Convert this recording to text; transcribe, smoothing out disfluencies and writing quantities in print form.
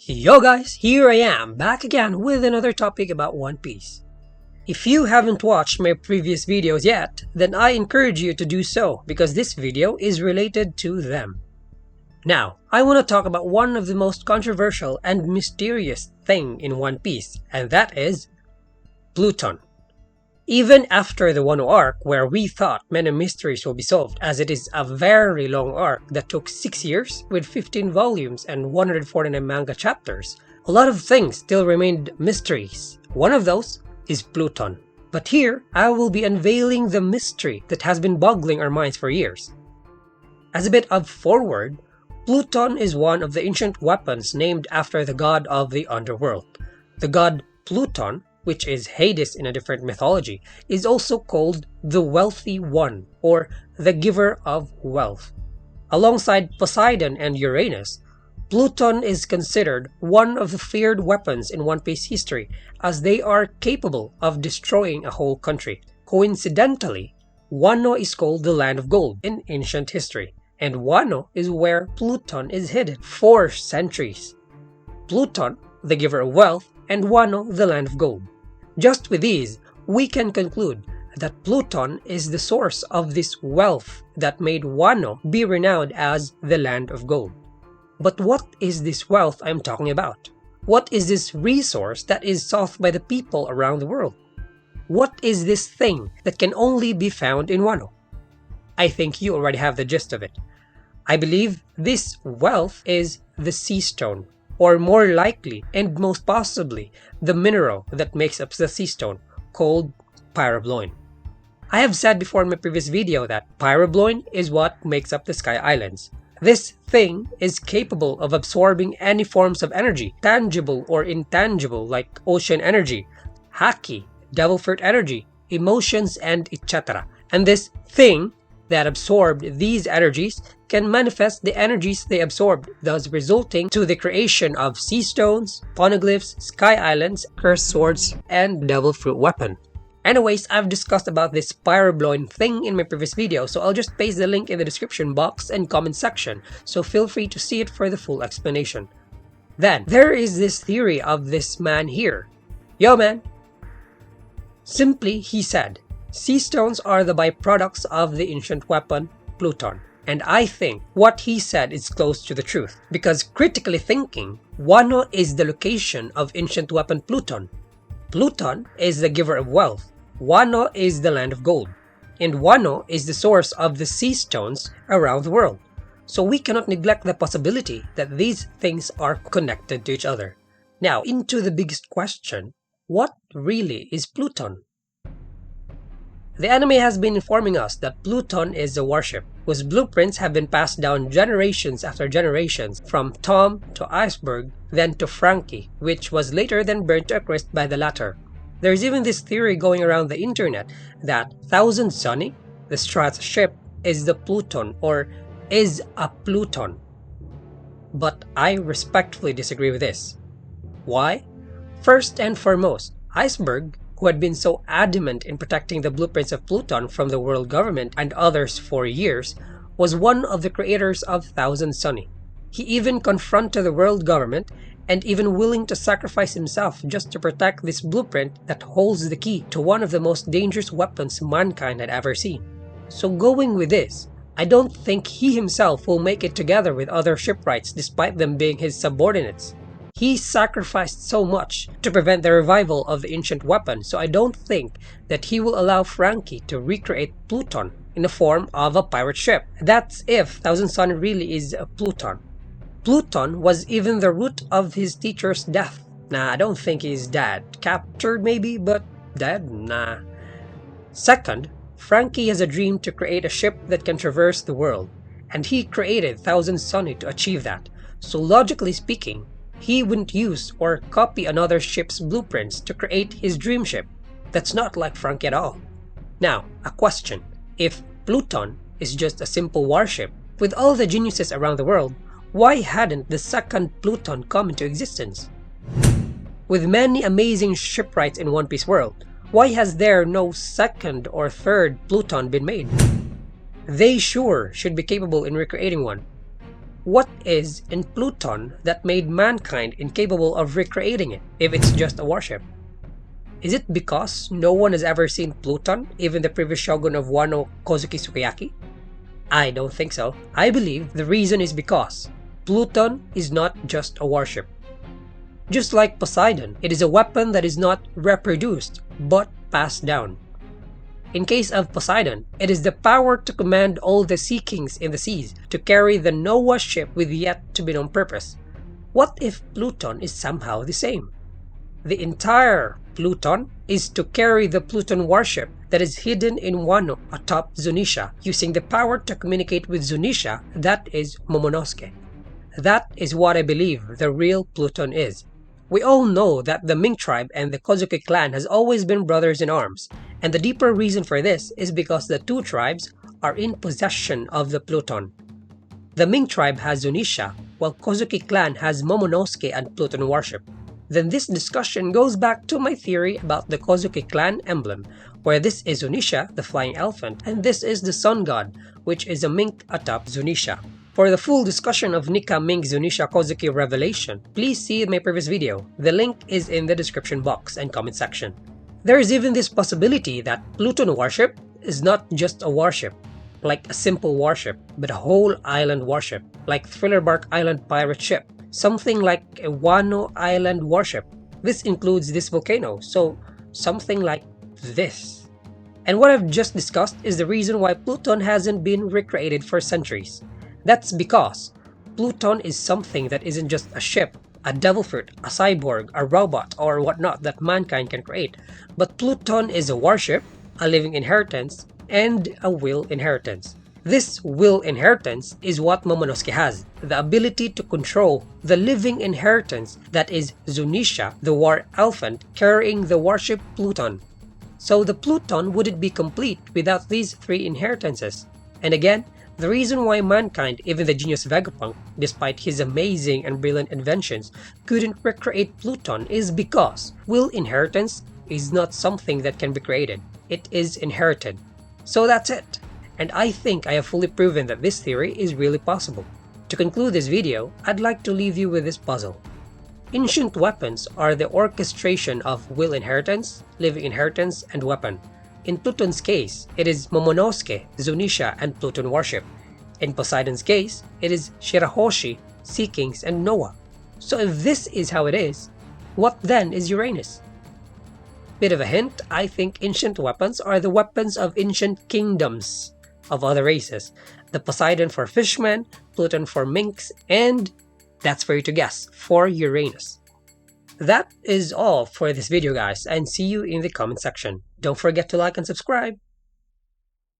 Yo guys, here I am, back again with another topic about One Piece. If you haven't watched my previous videos yet, then I encourage you to do so because this video is related to them. Now, I want to talk about one of the most controversial and mysterious thing in One Piece, and that is Pluton. Even after the Wano arc, where we thought many mysteries will be solved, as it is a very long arc that took 6 years with 15 volumes and 149 manga chapters, a lot of things still remained mysteries. One of those is Pluton. But here, I will be unveiling the mystery that has been boggling our minds for years. As a bit of foreword, Pluton is one of the ancient weapons named after the god of the underworld. The god Pluton, which is Hades in a different mythology, is also called the Wealthy One, or the Giver of Wealth. Alongside Poseidon and Uranus, Pluton is considered one of the feared weapons in One Piece history, as they are capable of destroying a whole country. Coincidentally, Wano is called the Land of Gold in ancient history, and Wano is where Pluton is hidden for centuries. Pluton, the Giver of Wealth, and Wano, the Land of Gold. Just with these, we can conclude that Pluton is the source of this wealth that made Wano be renowned as the Land of Gold. But what is this wealth I'm talking about? What is this resource that is sought by the people around the world? What is this thing that can only be found in Wano? I think you already have the gist of it. I believe this wealth is the SEASTONE, or more likely and most possibly the mineral that makes up the SEASTONE, called pyrobloin. I have said before in my previous video that pyrobloin is what makes up the Sky Islands. This thing is capable of absorbing any forms of energy, tangible or intangible, like ocean energy, haki, devil fruit energy, emotions, and etc. And this thing that absorbed these energies can manifest the energies they absorbed, thus resulting to the creation of sea stones, poneglyphs, sky islands, cursed swords, and devil fruit weapon. Anyways, I've discussed about this pyrobloin thing in my previous video, so I'll just paste the link in the description box and comment section, so feel free to see it for the full explanation. Then, there is this theory of this man here. Yo man! Simply, he said, sea stones are the byproducts of the ancient weapon, Pluton. And I think what he said is close to the truth, because critically thinking, Wano is the location of ancient weapon Pluton. Pluton is the giver of wealth, Wano is the land of gold, and Wano is the source of the sea stones around the world. So we cannot neglect the possibility that these things are connected to each other. Now, into the biggest question, what really is Pluton? The anime has been informing us that Pluton is a warship, whose blueprints have been passed down generations after generations, from Tom to Iceberg, then to Frankie, which was later then burnt to a crisp by the latter. There's even this theory going around the internet that Thousand Sunny, the Strat's ship, is the Pluton, or is a Pluton. But I respectfully disagree with this. Why? First and foremost, Iceberg, who had been so adamant in protecting the blueprints of Pluton from the world government and others for years, was one of the creators of Thousand Sunny. He even confronted the world government and even willing to sacrifice himself just to protect this blueprint that holds the key to one of the most dangerous weapons mankind had ever seen. So going with this, I don't think he himself will make it together with other shipwrights despite them being his subordinates. He sacrificed so much to prevent the revival of the ancient weapon, so I don't think that he will allow Frankie to recreate Pluton in the form of a pirate ship. That's if Thousand Sunny really is a Pluton. Pluton was even the root of his teacher's death. Nah, I don't think he's dead. Captured maybe, but dead? Nah. Second, Frankie has a dream to create a ship that can traverse the world, and he created Thousand Sunny to achieve that. So logically speaking, he wouldn't use or copy another ship's blueprints to create his dream ship. That's not like Frankie at all. Now, a question. If Pluton is just a simple warship, with all the geniuses around the world, why hadn't the second Pluton come into existence? With many amazing shipwrights in One Piece world, why has there no second or third Pluton been made? They sure should be capable in recreating one. What is in Pluton that made mankind incapable of recreating it if it's just a warship? Is it because no one has ever seen Pluton, even the previous shogun of Wano, Kozuki Sukiyaki? I don't think so. I believe the reason is because Pluton is not just a warship. Just like Poseidon, it is a weapon that is not reproduced, but passed down. In case of Poseidon, it is the power to command all the sea kings in the seas, to carry the Noah ship with yet to be known purpose. What if Pluton is somehow the same? The entire Pluton is to carry the Pluton warship that is hidden in Wano atop Zunesha, using the power to communicate with Zunesha, that is Momonosuke. That is what I believe the real Pluton is. We all know that the Mink tribe and the Kozuki clan has always been brothers in arms, and the deeper reason for this is because the two tribes are in possession of the Pluton. The Mink tribe has Zunesha, while Kozuki clan has Momonosuke and Pluton warship. Then this discussion goes back to my theory about the Kozuki clan emblem, where this is Zunesha, the flying elephant, and this is the sun god, which is a mink atop Zunesha. For the full discussion of NIKA-MINK-ZUNESHA-KOZUKI revelation, please see my previous video. The link is in the description box and comment section. There is even this possibility that Pluton warship is not just a warship, like a simple warship, but a whole island warship, like Thrillerbark Island pirate ship, something like a Wano Island warship. This includes this volcano, so something like this. And what I've just discussed is the reason why Pluton hasn't been recreated for centuries. That's because Pluton is something that isn't just a ship, a devil fruit, a cyborg, a robot, or whatnot that mankind can create. But Pluton is a warship, a living inheritance, and a will inheritance. This will inheritance is what Momonosuke has, the ability to control the living inheritance that is Zunesha, the war elephant, carrying the warship Pluton. So the Pluton wouldn't be complete without these three inheritances. And again, the reason why mankind, even the genius Vegapunk, despite his amazing and brilliant inventions, couldn't recreate Pluton is because will inheritance is not something that can be created. It is inherited. So that's it. And I think I have fully proven that this theory is really possible. To conclude this video, I'd like to leave you with this puzzle. Ancient weapons are the orchestration of will inheritance, living inheritance, and weapon. In Pluton's case, it is Momonosuke, Zunesha, and Pluton warship. In Poseidon's case, it is Shirahoshi, Sea Kings, and Noah. So if this is how it is, what then is Uranus? Bit of a hint, I think ancient weapons are the weapons of ancient kingdoms of other races. The Poseidon for fishmen, Pluton for minks, and that's for you to guess, for Uranus. That is all for this video guys, and see you in the comment section. Don't forget to like and subscribe.